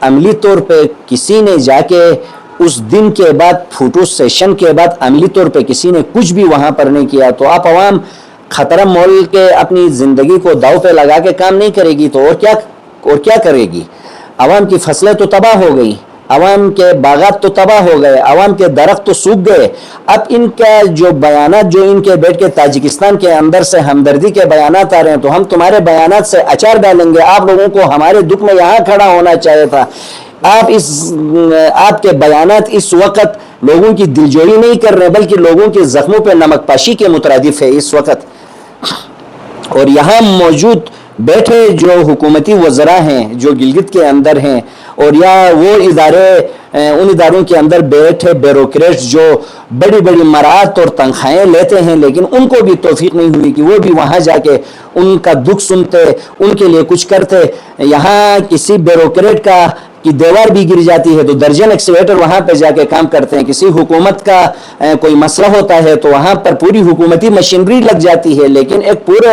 عملی طور پہ کسی نے جا کے اس دن کے بعد فوٹو سیشن کے بعد عملی طور پہ کسی نے کچھ بھی وہاں پر نہیں کیا تو آپ عوام خطرہ مول کے اپنی زندگی کو داؤ پہ لگا کے کام نہیں کرے گی تو اور کیا کرے گی؟ عوام کی فصلیں تو تباہ ہو گئی، عوام کے باغات تو تباہ ہو گئے، عوام کے درخت تو سوکھ گئے. اب ان کا جو بیانات جو ان کے بیٹھ کے تاجکستان کے اندر سے ہمدردی کے بیانات آ رہے ہیں تو ہم تمہارے بیانات سے اچار ڈالیں گے. آپ لوگوں کو ہمارے دکھ میں یہاں کھڑا ہونا چاہیے تھا. آپ کے بیانات اس وقت لوگوں کی دلجوئی نہیں کر رہے بلکہ لوگوں کے زخموں پہ نمک پاشی کے مترادف ہے اس وقت. اور یہاں موجود بیٹھے جو حکومتی وزراء ہیں جو گلگت کے اندر ہیں اور یا وہ ادارے ان اداروں کے اندر بیٹھے بیوروکریٹس جو بڑی بڑی مراعات اور تنخواہیں لیتے ہیں لیکن ان کو بھی توفیق نہیں ہوئی کہ وہ بھی وہاں جا کے ان کا دکھ سنتے ان کے لیے کچھ کرتے. یہاں کسی بیوروکریٹ کی دیوار بھی گر جاتی ہے تو درجن ایکسیویٹر وہاں پہ جا کے کام کرتے ہیں. کسی حکومت کا کوئی مسئلہ ہوتا ہے تو وہاں پر پوری حکومتی مشینری لگ جاتی ہے لیکن ایک پورا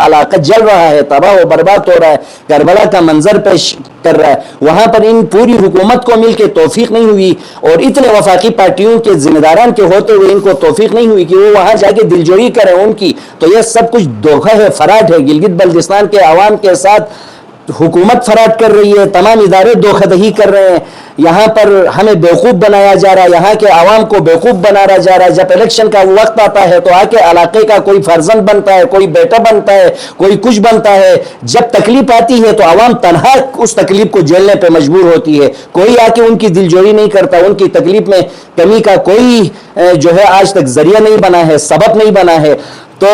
علاقہ جل رہا ہے، تباہ و برباد ہو رہا ہے، کربلا کا منظر پیش کر رہا ہے. وہاں پر ان پوری حکومت کو مل کے توفیق نہیں ہوئی اور اتنے وفاقی پارٹیوں کے ذمہ داران کے ہوتے ہوئے ان کو توفیق نہیں ہوئی کہ وہ وہاں جا کے دلجوئی کریں ان کی. تو یہ سب کچھ دھوکہ ہے، فراڈ ہے. گلگت بلتستان کے عوام کے ساتھ حکومت فراڈ کر رہی ہے، تمام ادارے دھوکہ دہی کر رہے ہیں. یہاں پر ہمیں بیوقوف بنایا جا رہا ہے، یہاں کے عوام کو بیوقوف بنایا جا رہا ہے. جب الیکشن کا وقت آتا ہے تو آ کے علاقے کا کوئی فرزند بنتا ہے، کوئی بیٹا بنتا ہے، کوئی کچھ بنتا ہے. جب تکلیف آتی ہے تو عوام تنہا اس تکلیف کو جھیلنے پہ مجبور ہوتی ہے. کوئی آ کے ان کی دلجوئی نہیں کرتا، ان کی تکلیف میں کمی کا کوئی جو ہے آج تک ذریعہ نہیں بنا ہے، سبب نہیں بنا ہے. تو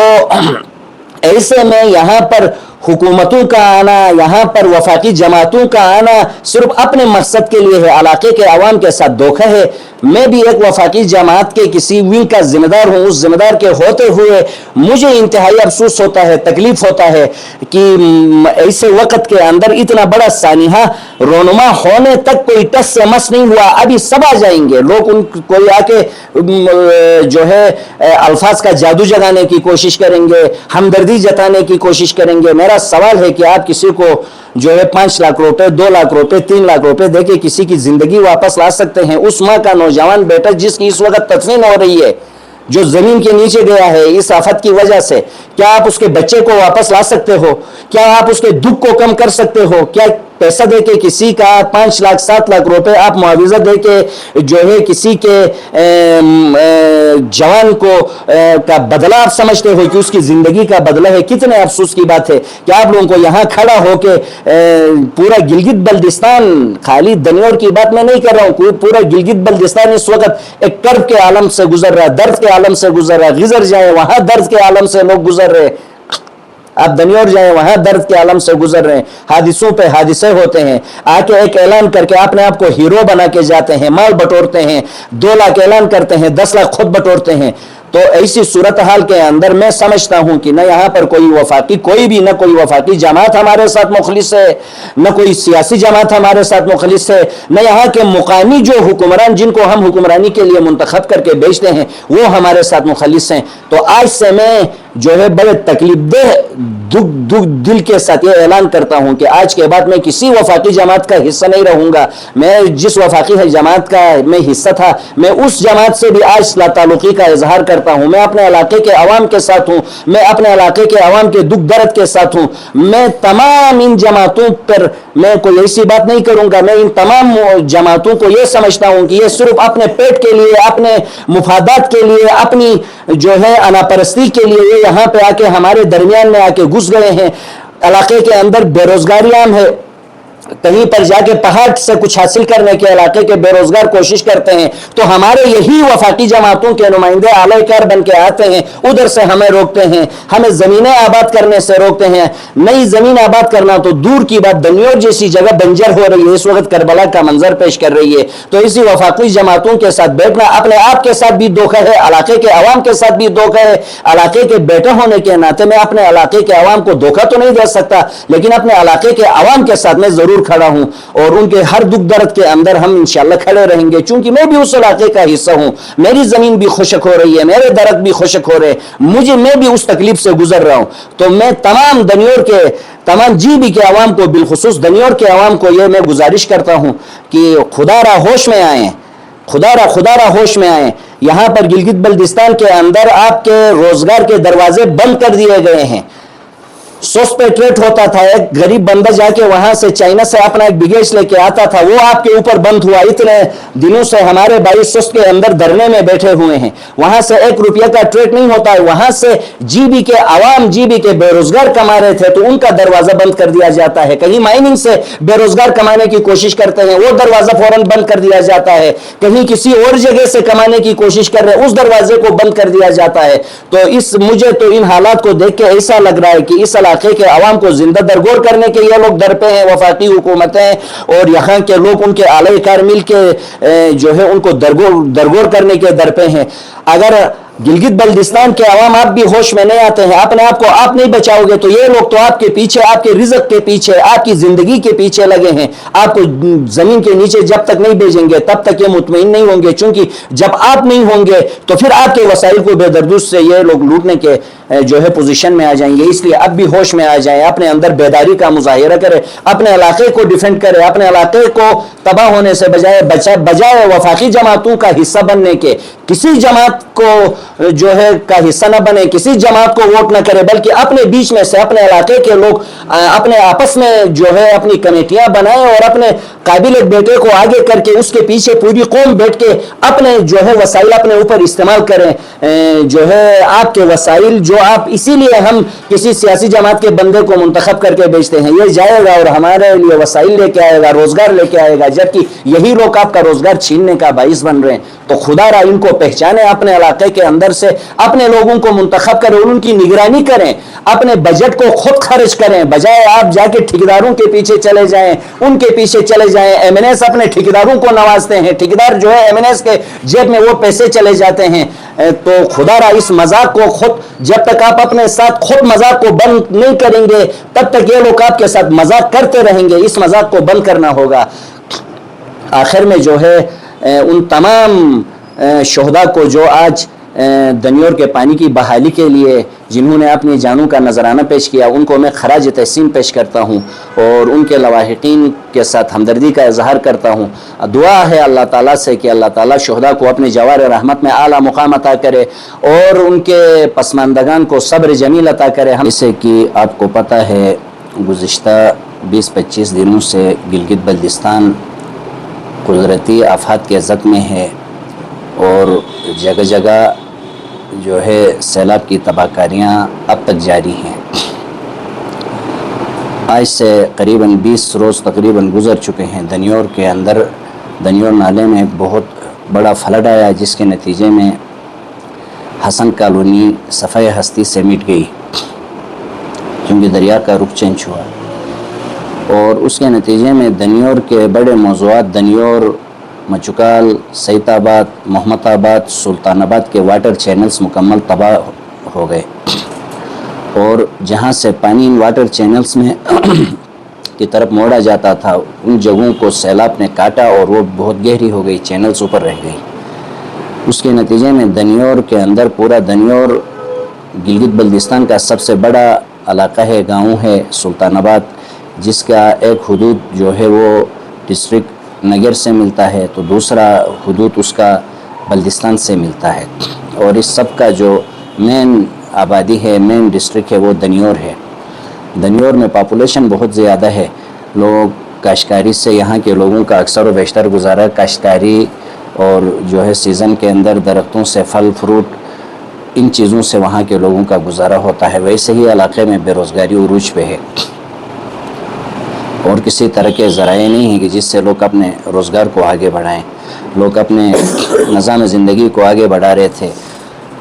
ایسے میں یہاں پر حکومتوں کا آنا، یہاں پر وفاقی جماعتوں کا آنا صرف اپنے مقصد کے لیے ہے، علاقے کے عوام کے ساتھ دھوکہ ہے. میں بھی ایک وفاقی جماعت کے کسی ونگ کا ذمہ دار ہوں. اس ذمہ دار کے ہوتے ہوئے مجھے انتہائی افسوس ہوتا ہے، تکلیف ہوتا ہے کہ ایسے وقت کے اندر اتنا بڑا سانحہ رونما ہونے تک کوئی ٹس سے مس نہیں ہوا. ابھی سب آ جائیں گے لوگ، کوئی آ کے جو ہے الفاظ کا جادو جگانے کی کوشش کریں گے، ہمدردی جتانے کی کوشش کریں گے. میرا سوال ہے کہ آپ کسی کو جو ہے 5 لاکھ روپے، 2 لاکھ روپے، 3 لاکھ روپے دے کے کسی کی زندگی واپس لا سکتے ہیں؟ اس ماں کا نوجوان بیٹا جس کی اس وقت تدفین ہو رہی ہے، جو زمین کے نیچے گیا ہے اس آفت کی وجہ سے، کیا آپ اس کے بچے کو واپس لا سکتے ہو؟ کیا آپ اس کے دکھ کو کم کر سکتے ہو؟ کیا پیسہ دے کے کسی کا 5 لاکھ 7 لاکھ روپے آپ معاوضہ دے کے جو ہے کسی کے جوان کو کا بدلہ آپ سمجھتے ہو کہ اس کی زندگی کا بدلہ ہے؟ کتنے افسوس کی بات ہے کہ آپ لوگوں کو یہاں کھڑا ہو کے پورا گلگت بلتستان، خالی دنیور کی بات میں نہیں کر رہا ہوں، پورا گلگت بلتستان اس وقت ایک کرب کے عالم سے گزر رہا ہے، درد کے عالم سے گزر رہا ہے. غزر جائیں وہاں درد کے عالم سے لوگ گزر رہے ہیں، آپ دنیور جائیں وہاں درد کے عالم سے گزر رہے ہیں. حادثوں پہ حادثے ہوتے ہیں. آ کے ایک اعلان کر کے اپنے آپ کو ہیرو بنا کے جاتے ہیں، مال بٹورتے ہیں، 2 لاکھ اعلان کرتے ہیں، 10 لاکھ خود بٹورتے ہیں. تو ایسی صورتحال کے اندر میں سمجھتا ہوں کہ نہ یہاں پر نہ کوئی وفاقی جماعت ہمارے ساتھ مخلص ہے، نہ کوئی سیاسی جماعت ہمارے ساتھ مخلص ہے، نہ یہاں کے مقامی جو حکمران جن کو ہم حکمرانی کے لیے منتخب کر کے بیچتے ہیں وہ ہمارے ساتھ مخلص ہیں. تو آج سے میں جو ہے بڑے تکلیف دہ دل کے ساتھ یہ اعلان کرتا ہوں کہ آج کے بعد میں کسی وفاقی جماعت کا حصہ نہیں رہوں گا. میں جس وفاقی جماعت کا میں حصہ تھا میں اس جماعت سے بھی آج لا تعلقی کا اظہار کرتا ہوں. میں اپنے علاقے کے عوام کے ساتھ ہوں، میں اپنے علاقے کے عوام کے دکھ درد کے ساتھ ہوں. میں تمام ان جماعتوں پر میں کوئی ایسی بات نہیں کروں گا. میں ان تمام جماعتوں کو یہ سمجھتا ہوں کہ یہ صرف اپنے پیٹ کے لیے، اپنے مفادات کے لیے، اپنی جو ہے انا پرستی کے لیے یہ یہاں پہ آ کے ہمارے درمیان میں آ کے گھس گئے ہیں. علاقے کے اندر بے روزگاری عام ہے، کہیں پر جا کے پہاڑ سے کچھ حاصل کرنے کے علاقے کے بے روزگار کوشش کرتے ہیں تو ہمارے یہی وفاقی جماعتوں کے نمائندے اعلی کار بن کے آتے ہیں، ادھر سے ہمیں روکتے ہیں، ہمیں زمینیں آباد کرنے سے روکتے ہیں. نئی زمین آباد کرنا تو دور کی بات، دنیور جیسی جگہ بنجر ہو رہی ہے، اس وقت کربلا کا منظر پیش کر رہی ہے. تو اسی وفاقی جماعتوں کے ساتھ بیٹھنا اپنے آپ کے ساتھ بھی دھوکہ ہے، علاقے کے عوام کے ساتھ بھی دھوکہ ہے. علاقے کے بیٹے ہونے کے ناطے میں اپنے علاقے کے عوام کو دھوکہ تو نہیں دے سکتا لیکن اپنے علاقے کے عوام کے ساتھ میں ضرور ضرور کھڑا ہوں اور ان کے ہر دکھ درد کے اندر ہم انشاءاللہ کھڑے رہیں گے، چونکہ میں بھی اس علاقے کا حصہ ہوں، میری زمین بھی خشک ہو رہی ہے، میرے درخت بھی خشک ہو رہے، میں بھی اس تکلیف سے گزر رہا ہوں۔ تو میں تمام دنیور کے، تمام جی بی کے عوام کو، بالخصوص دنیور کے عوام کو یہ میں گزارش کرتا ہوں کہ خدا را ہوش میں آئیں، خدا را ہوش میں آئیں۔ یہاں پر گلگت بلتستان کے اندر آپ کے روزگار کے دروازے بند کر دیے گئے ہیں۔ سوس پہ ٹریٹ ہوتا تھا، ایک غریب بندہ جا کے وہاں سے چائنا سے اپنا ایک بگیش لے کے آتا تھا، وہ آپ کے اوپر بند ہوا۔ اتنے دنوں سے ہمارے بھائی سوس کے اندر دھرنے میں بیٹھے ہوئے ہیں، وہاں سے 1 روپیہ کا ٹریٹ نہیں ہوتا ہے، وہاں سے جی بی کے عوام، جی بی کے بے روزگار کما رہے تھے تو ان کا دروازہ بند کر دیا جاتا ہے۔ کہیں مائننگ سے بے روزگار کمانے کی کوشش کرتے ہیں، وہ دروازہ فوراً بند کر دیا جاتا ہے۔ کہیں کسی اور جگہ سے کمانے کی کوشش کر رہے ہیں، اس دروازے کو بند کر دیا جاتا ہے۔ تو مجھے تو ان حالات کو دیکھ کے ایسا لگ رہا ہے کہ اس علاقے کے عوام کو زندہ درگور کرنے کے یہ لوگ در پہ ہیں، وفاقی حکومتیں اور یہاں کے لوگ، ان کے اعلی کار مل کے جو ہے ان کو درگور کرنے کے در پہ ہیں۔ اگر گلگت بلتستان کے عوام آپ بھی ہوش میں نہیں آتے ہیں، اپنے آپ کو آپ نہیں بچاؤ گے تو یہ لوگ تو آپ کے پیچھے، آپ کے رزق کے پیچھے، آپ کی زندگی کے پیچھے لگے ہیں۔ آپ کو زمین کے نیچے جب تک نہیں بھیجیں گے تب تک یہ مطمئن نہیں ہوں گے، چونکہ جب آپ نہیں ہوں گے تو پھر آپ کے وسائل کو بے دردوس سے یہ لوگ لوٹنے کے جو ہے پوزیشن میں آ جائیں گے۔ اس لیے اب بھی ہوش میں آ جائیں، اپنے اندر بیداری کا مظاہرہ کرے، اپنے علاقے کو ڈیفینڈ کرے، اپنے علاقے کو تباہ ہونے سے بجائے وفاقی جماعتوں کا حصہ بننے کے، کسی جماعت کو جو ہے کا حصہ نہ بنے، کسی جماعت کو ووٹ نہ کرے، بلکہ اپنے بیچ میں سے اپنے علاقے کے لوگ اپنے آپس میں جو ہے اپنی کمیٹیاں بنائیں اور اپنے قابل بیٹے کو آگے کر کے اس کے پیچھے پوری قوم بیٹھ کے اپنے جو ہے وسائل اپنے اوپر استعمال کریں۔ جو ہے آپ کے وسائل جو آپ، اسی لیے ہم کسی سیاسی جماعت کے بندے کو منتخب کر کے بیچتے ہیں، یہ جائے گا اور ہمارے لیے وسائل لے کے آئے گا، روزگار لے کے آئے گا، جبکہ یہی لوگ آپ کا روزگار چھیننے کا باعث بن رہے ہیں۔ تو خدا را ان کو پہچانے، اپنے علاقے کے اندر سے اپنے لوگوں کو منتخب کریں، ان کی نگرانی کریں، اپنے بجٹ کو خود خرچ کریں، بجائے آپ جا کے ٹھیکیداروں کے پیچھے چلے جائیں، ان کے پیچھے چلے جائیں۔ ایم این ایس اپنے ٹھیکیداروں کو نوازتے ہیں، ٹھیکیدار جو ہے ایم این ایس کے جیب میں وہ پیسے چلے جاتے ہیں۔ تو خدا را اس مذاق کو خود، جب تک آپ اپنے ساتھ خود مذاق کو بند نہیں کریں گے تب تک یہ لوگ آپ کے ساتھ مذاق کرتے رہیں گے۔ اس مذاق کو بند کرنا ہوگا۔ آخر میں جو ہے ان تمام شہداء کو جو آج دنیور کے پانی کی بحالی کے لیے جنہوں نے اپنی جانوں کا نذرانہ پیش کیا، ان کو میں خراج تحسین پیش کرتا ہوں اور ان کے لواحقین کے ساتھ ہمدردی کا اظہار کرتا ہوں۔ دعا ہے اللہ تعالیٰ سے کہ اللہ تعالیٰ شہداء کو اپنے جوار رحمت میں اعلیٰ مقام عطا کرے اور ان کے پسماندگان کو صبر جمیل عطا کرے۔ جیسے کہ آپ کو پتہ ہے گزشتہ 20-25 دنوں سے گلگت بلتستان قدرتی آفات کے زد میں ہے اور جگہ جگہ جو ہے سیلاب کی تباہ کاریاں اب تک جاری ہیں۔ آج سے قریباً 20 روز تقریباً گزر چکے ہیں۔ دنیور کے اندر، دنیور نالے میں ایک بہت بڑا فلڈ آیا جس کے نتیجے میں حسن کالونی صفحہ ہستی سے مٹ گئی کیونکہ دریا کا رخ چینج ہوا، اور اس کے نتیجے میں دنیور کے بڑے موضوعات، دنیور، مچکال، سید آباد، محمد آباد، سلطان آباد کے واٹر چینلز مکمل تباہ ہو گئے، اور جہاں سے پانی ان واٹر چینلز میں کی طرف موڑا جاتا تھا ان جگہوں کو سیلاب نے کاٹا اور وہ بہت گہری ہو گئی، چینلز اوپر رہ گئی۔ اس کے نتیجے میں دنیور کے اندر، پورا دنیور گلگت بلتستان کا سب سے بڑا علاقہ ہے، گاؤں ہے سلطان آباد، جس کا ایک حدود جو ہے وہ ڈسٹرکٹ نگر سے ملتا ہے تو دوسرا حدود اس کا بلتستان سے ملتا ہے، اور اس سب کا جو مین آبادی ہے، مین ڈسٹرکٹ ہے، وہ دنیور ہے۔ دنیور میں پاپولیشن بہت زیادہ ہے، لوگ کاشتکاری سے، یہاں کے لوگوں کا اکثر و بیشتر گزارا کاشتکاری اور جو ہے سیزن کے اندر درختوں سے پھل فروٹ، ان چیزوں سے وہاں کے لوگوں کا گزارا ہوتا ہے۔ ویسے ہی علاقے میں بے روزگاری عروج پہ ہے اور کسی طرح کے ذرائع نہیں ہیں کہ جس سے لوگ اپنے روزگار کو آگے بڑھائیں، لوگ اپنے نظام زندگی کو آگے بڑھا رہے تھے۔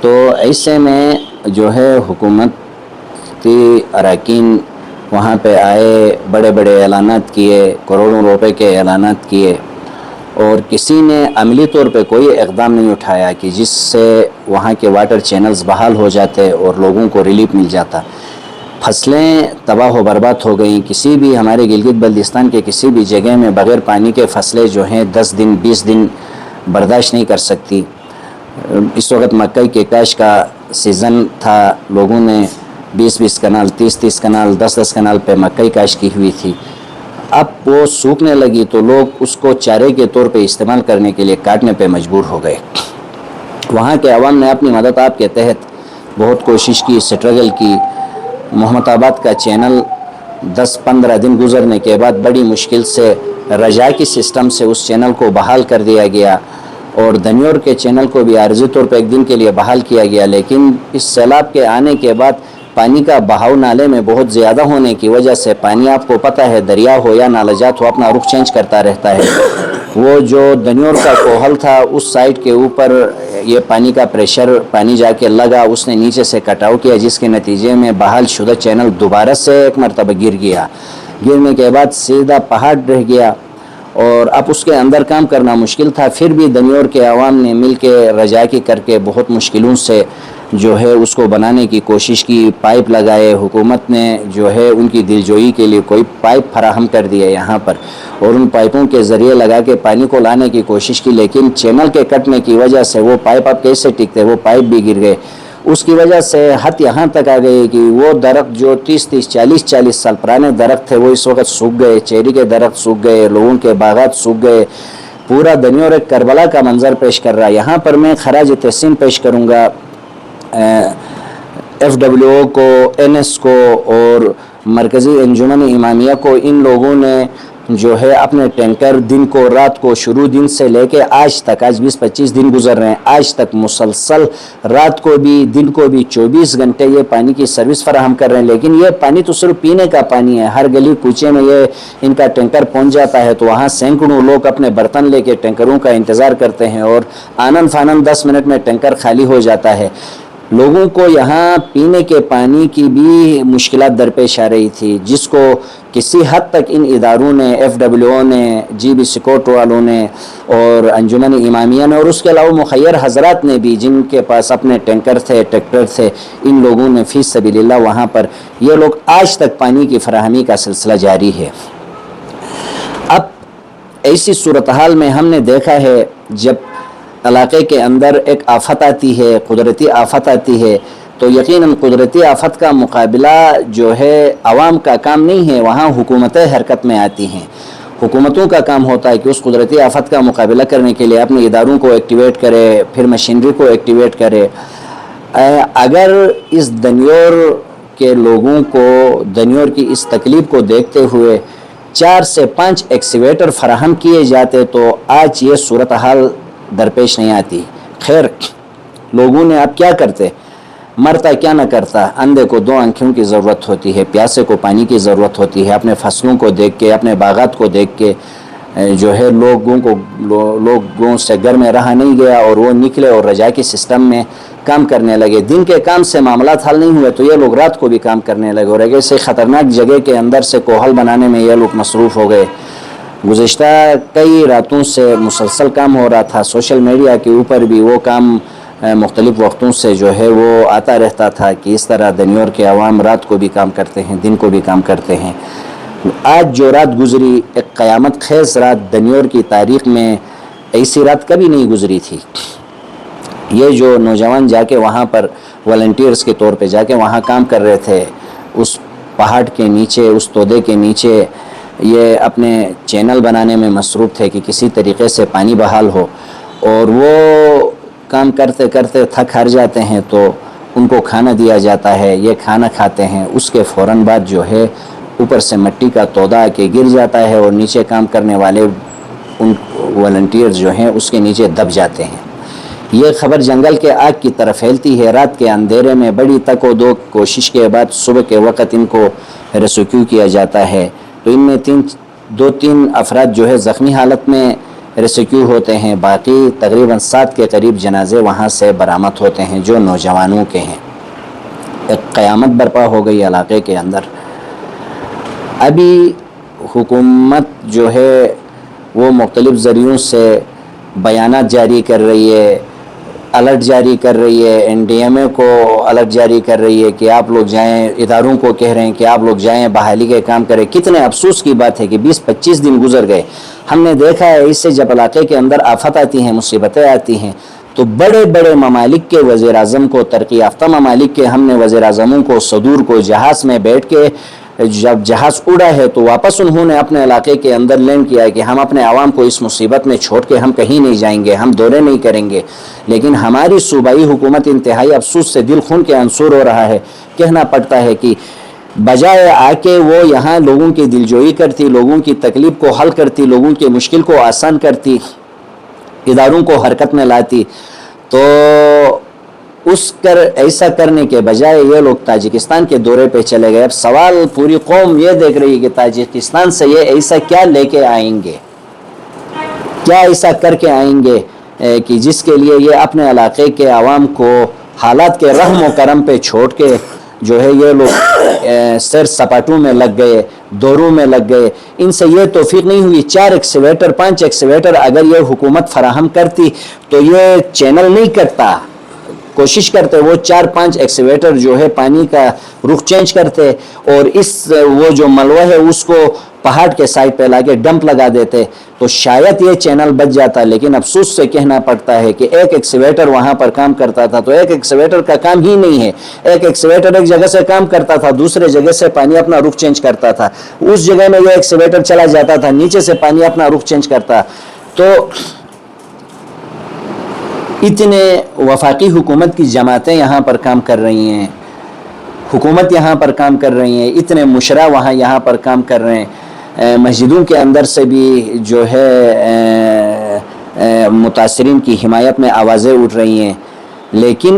تو ایسے میں جو ہے حکومتی اراکین وہاں پہ آئے، بڑے بڑے اعلانات کیے، کروڑوں روپے کے اعلانات کیے، اور کسی نے عملی طور پہ کوئی اقدام نہیں اٹھایا کہ جس سے وہاں کے واٹر چینلز بحال ہو جاتے اور لوگوں کو ریلیف مل جاتا۔ فصلیں تباہ و برباد ہو گئیں. کسی بھی ہمارے گلگت بلتستان کے کسی بھی جگہ میں بغیر پانی کے فصلیں جو ہیں 10 دن 20 دن برداشت نہیں کر سکتی. اس وقت مکئی کے کاشت کا سیزن تھا. لوگوں نے 20 کنال 30 کنال 10 کنال پہ مکئی کاشت کی ہوئی تھی. اب وہ سوکھنے لگی تو لوگ اس کو چارے کے طور پہ استعمال کرنے کے لیے کاٹنے پہ مجبور ہو گئے. وہاں کے عوام نے اپنی مدد آپ کے تحت بہت کوشش کی, سٹرگل کی. محمد آباد کا چینل 10-15 دن گزرنے کے بعد بڑی مشکل سے رجا کی سسٹم سے اس چینل کو بحال کر دیا گیا, اور دنیور کے چینل کو بھی عارضی طور پہ ایک دن کے لیے بحال کیا گیا. لیکن اس سیلاب کے آنے کے بعد پانی کا بہاؤ نالے میں بہت زیادہ ہونے کی وجہ سے پانی, آپ کو پتہ ہے دریا ہو یا نالہ جات ہو, اپنا رخ چینج کرتا رہتا ہے. وہ جو دنیور کا کوہل تھا اس سائڈ کے اوپر یہ پانی کا پریشر پانی جا کے لگا, اس نے نیچے سے کٹاؤ کیا, جس کے نتیجے میں بحال شدہ چینل دوبارہ سے ایک مرتبہ گر گیا. گرنے کے بعد سیدھا پہاڑ رہ گیا اور اب اس کے اندر کام کرنا مشکل تھا. پھر بھی دنیور کے عوام نے مل کے رجاکی کر کے بہت مشکلوں سے جو ہے اس کو بنانے کی کوشش کی. پائپ لگائے, حکومت نے جو ہے ان کی دلجوئی کے لیے کوئی پائپ فراہم کر دیا یہاں پر, اور ان پائپوں کے ذریعے لگا کے پانی کو لانے کی کوشش کی. لیکن چینل کے کٹنے کی وجہ سے وہ پائپ اب کیسے ٹکتے, وہ پائپ بھی گر گئے. اس کی وجہ سے حد یہاں تک آ گئی کہ وہ درخت جو 30-40 سال پرانے درخت تھے وہ اس وقت سوکھ گئے. چیری کے درخت سوکھ گئے, لوگوں کے باغات سوکھ گئے. پورا دنیور ایک کربلا کا منظر پیش کر رہا ہے. یہاں پر میں خراج تحسین پیش کروں گا FWO کو, NS کو اور مرکزی انجمن امامیہ کو. ان لوگوں نے جو ہے اپنے ٹینکر دن کو رات کو شروع دن سے لے کے آج تک, آج 20-25 دن گزر رہے ہیں, آج تک مسلسل رات کو بھی دن کو بھی 24 گھنٹے یہ پانی کی سروس فراہم کر رہے ہیں. لیکن یہ پانی تو صرف پینے کا پانی ہے. ہر گلی کوچے میں یہ ان کا ٹینکر پہنچ جاتا ہے, تو وہاں سینکڑوں لوگ اپنے برتن لے کے ٹینکروں کا انتظار کرتے ہیں اور آنن فانن 10 منٹ میں ٹینکر خالی ہو جاتا ہے. لوگوں کو یہاں پینے کے پانی کی بھی مشکلات درپیش آ رہی تھی, جس کو کسی حد تک ان اداروں نے, FWO نے, GB سکوٹ والوں نے اور انجمن امامیہ نے اور اس کے علاوہ مخیر حضرات نے بھی, جن کے پاس اپنے ٹینکر تھے, ٹریکٹر تھے, ان لوگوں نے فی سبیل اللہ وہاں پر یہ لوگ آج تک پانی کی فراہمی کا سلسلہ جاری ہے. اب ایسی صورتحال میں ہم نے دیکھا ہے جب علاقے کے اندر ایک آفت آتی ہے, قدرتی آفت آتی ہے, تو یقیناً قدرتی آفت کا مقابلہ جو ہے عوام کا کام نہیں ہے, وہاں حکومتیں حرکت میں آتی ہیں. حکومتوں کا کام ہوتا ہے کہ اس قدرتی آفت کا مقابلہ کرنے کے لیے اپنے اداروں کو ایکٹیویٹ کرے, پھر مشینری کو ایکٹیویٹ کرے. اگر اس دنیور کے لوگوں کو, دنیور کی اس تکلیف کو دیکھتے ہوئے 4 سے 5 ایکسیویٹر فراہم کیے جاتے تو آج یہ صورتحال درپیش نہیں آتی. خیر, لوگوں نے اب کیا کرتے, مرتا کیا نہ کرتا. اندھے کو 2 آنکھوں کی ضرورت ہوتی ہے, پیاسے کو پانی کی ضرورت ہوتی ہے. اپنے فصلوں کو دیکھ کے, اپنے باغات کو دیکھ کے جو ہے لوگوں سے گھر میں رہا نہیں گیا اور وہ نکلے اور رجا کی سسٹم میں کام کرنے لگے. دن کے کام سے معاملات حل نہیں ہوئے تو یہ لوگ رات کو بھی کام کرنے لگے اور ایک ایسے خطرناک جگہ کے اندر سے کوہل بنانے میں یہ لوگ مصروف ہو گئے. گزشتہ کئی راتوں سے مسلسل کام ہو رہا تھا. سوشل میڈیا کے اوپر بھی وہ کام مختلف وقتوں سے جو ہے وہ آتا رہتا تھا کہ اس طرح دنیور کے عوام رات کو بھی کام کرتے ہیں, دن کو بھی کام کرتے ہیں. آج جو رات گزری ایک قیامت خیز رات دنیور کی تاریخ میں, ایسی رات کبھی نہیں گزری تھی. یہ جو نوجوان جا کے وہاں پر والنٹیئرز کے طور پہ جا کے وہاں کام کر رہے تھے, اس پہاڑ کے نیچے, اس تودے کے نیچے یہ اپنے چینل بنانے میں مصروف تھے کہ کسی طریقے سے پانی بحال ہو, اور وہ کام کرتے کرتے تھک ہار جاتے ہیں تو ان کو کھانا دیا جاتا ہے. یہ کھانا کھاتے ہیں, اس کے فوراً بعد جو ہے اوپر سے مٹی کا تودا کے گر جاتا ہے اور نیچے کام کرنے والے ان والنٹیئرز جو ہیں اس کے نیچے دب جاتے ہیں. یہ خبر جنگل کے آگ کی طرف پھیلتی ہے. رات کے اندھیرے میں بڑی تک و دو کوشش کے بعد صبح کے وقت ان کو ریسکیو کیا جاتا ہے. تو ان میں 2-3 افراد جو ہے زخمی حالت میں ریسکیو ہوتے ہیں. باقی تقریباً 7 کے قریب جنازے وہاں سے برآمد ہوتے ہیں جو نوجوانوں کے ہیں. ایک قیامت برپا ہو گئی علاقے کے اندر. ابھی حکومت جو ہے وہ مختلف ذریعوں سے بیانات جاری کر رہی ہے. الرٹ جاری کر رہی ہے، NDMA کو الرٹ جاری کر رہی ہے کہ آپ لوگ جائیں، اداروں کو کہہ رہے ہیں کہ آپ لوگ جائیں بحالی کے کام کریں. کتنے افسوس کی بات ہے کہ 20-25 دن گزر گئے. ہم نے دیکھا ہے اس سے جب علاقے کے اندر آفت آتی ہیں، مصیبتیں آتی ہیں، تو بڑے بڑے ممالک کے وزیر اعظم کو، ترقی یافتہ ممالک کے ہم نے وزیر اعظموں کو، صدور کو جہاز میں بیٹھ کے جب جہاز اڑا ہے تو واپس انہوں نے اپنے علاقے کے اندر لینڈ کیا ہے کہ ہم اپنے عوام کو اس مصیبت میں چھوڑ کے ہم کہیں نہیں جائیں گے، ہم دورے نہیں کریں گے. لیکن ہماری صوبائی حکومت انتہائی افسوس سے دل خون کے انصور ہو رہا ہے. کہنا پڑتا ہے کہ بجائے آ کے وہ یہاں لوگوں کی دلجوئی کرتی، لوگوں کی تکلیف کو حل کرتی، لوگوں کی مشکل کو آسان کرتی، اداروں کو حرکت میں لاتی، تو ایسا کرنے کے بجائے یہ لوگ تاجکستان کے دورے پہ چلے گئے. اب سوال پوری قوم یہ دیکھ رہی ہے کہ تاجکستان سے یہ ایسا کیا لے کے آئیں گے، کیا ایسا کر کے آئیں گے کہ جس کے لیے یہ اپنے علاقے کے عوام کو حالات کے رحم و کرم پہ چھوڑ کے جو ہے یہ لوگ سیر سپاٹوں میں لگ گئے، دوروں میں لگ گئے. ان سے یہ توفیق نہیں ہوئی. 4 ایکسیویٹر 5 ایکسیویٹر اگر یہ حکومت فراہم کرتی تو یہ چینل نہیں کرتا. کوشش کرتے وہ 4-5 ایکسیویٹر جو ہے پانی کا رخ چینج کرتے اور وہ جو ملوہ ہے اس کو پہاڑ کے سائڈ پہ لا کے ڈمپ لگا دیتے تو شاید یہ چینل بچ جاتا. لیکن افسوس سے کہنا پڑتا ہے کہ ایک ایکسیویٹر وہاں پر کام کرتا تھا تو ایک ایکسیویٹر کا کام ہی نہیں ہے. ایک ایکسیویٹر ایک جگہ سے کام کرتا تھا، دوسرے جگہ سے پانی اپنا رخ چینج کرتا تھا، اس جگہ میں یہ ایکسیویٹر چلا جاتا تھا، نیچے سے پانی اپنا رخ چینج کرتا. تو اتنے وفاقی حکومت کی جماعتیں یہاں پر کام کر رہی ہیں، حکومت یہاں پر کام کر رہی ہیں، اتنے مشرا یہاں پر کام کر رہے ہیں. مسجدوں کے اندر سے بھی جو ہے متاثرین کی حمایت میں آوازیں اٹھ رہی ہیں. لیکن